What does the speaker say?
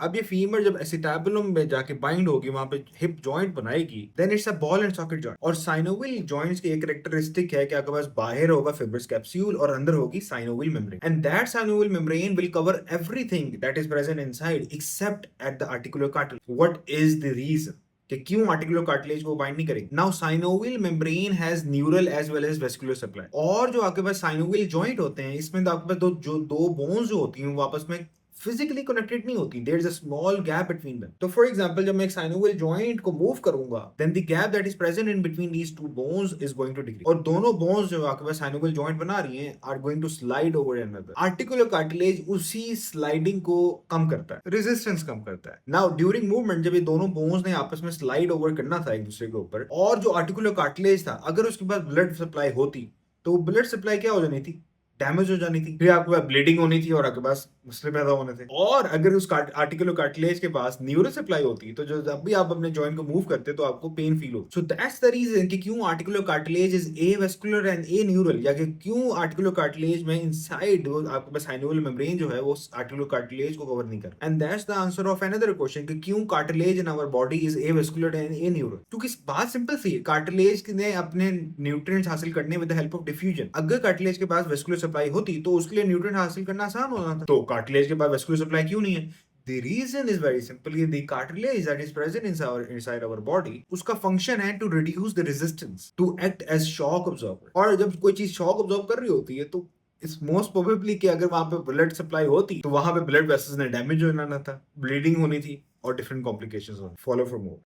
अब ये फीमर जब एसिटाबुलम में जाके बाइंड होगी, वहां पे हिप जॉइंट बनाएगी, then it's a ball and socket joint. और साइनोवियल जॉइंट्स की एक कैरेक्टरिस्टिक है कि आपके पास बाहर होगा फिब्रस कैप्सूल और अंदर होगी synovial membrane, and that synovial membrane will cover everything that is present inside except at the articular cartilage. What is the reason कि क्यों आर्टिकुलर कार्टिलेज को बाइंड नहीं करेगी? Now synovial membrane has neural as well as vascular supply. और जो आपके पास synovial joint होते हैं, इसमें तो आपके पास दो बोन्स जो होती हैं वो आपस में फिजिकली कनेक्टेड नहीं होती, there is a small gap between them. तो फॉर एग्जांपल जब मैं एक साइनोवियल जॉइंट को मूव करूंगा, then the gap that is present in between these two bones is going to decrease, और दोनों बोन्स जो आपके पास साइनोवियल जॉइंट बना रही हैं are going to slide over an other. Articular cartilage उसी स्लाइडिंग को कम करता है, रेजिस्टेंस कम करता है। नाउ ड्यूरिंग मूवमेंट जब ये दोनों बोन्स ने आपस में स्लाइड ओवर करना था एक दूसरे के ऊपर, और जो आर्टिकुलर कार्टिलेज था अगर उसके पास ब्लड सप्लाई होती, तो ब्लड सप्लाई क्या हो जानी थी? डैमेज हो जानी थी, फिर आपके पास ब्लीडिंग होनी थी और आपके पास मसले पैदा होने थे। और अगर उस आर्टिकुलर कार्टिलेज के पास न्यूरो सप्लाई होती, तो जो जब भी आप अपने जॉइंट को मूव करते तो आपको पेन फील हो। सो दैट्स द रीजन कि क्यों articular cartilage is avascular and A neural, या कि क्यों आर्टिकुलर कार्टिलेज में इनसाइड आपके पास साइनोवियल मेम्ब्रेन जो है वो आर्टिकुलर कार्टिलेज को कवर नहीं कर। And that's the answer of another question कि क्यों cartilage in our body is avascular and aneural. क्योंकि बात सिंपल सी है, कार्टिलेज ने अपने न्यूट्रिएंट्स हासिल करने with the help of diffusion. अगर कार्टिलेज के पास वेस्कुलर सप्लाई होती तो उसके लिए न्यूट्रिएंट हासिल करना आसान होना था। तो कार्टिलेज के पास वेस्कुलर सप्लाई क्यों नहीं है? The reason is very simple. The cartilage that is present inside our body, उसका function है to reduce the resistance, to act as shock absorber. और जब कोई चीज shock absorb कर रही होती है तो इस मोस्ट प्रोबेबली कि अगर वहां पे ब्लड सप्लाई होती तो वहां पे ब्लड वेसल्स ने डैमेज होना था, ब्लीडिंग होनी थी और डिफरेंट कॉम्प्लिकेशंस होनी। Follow for more.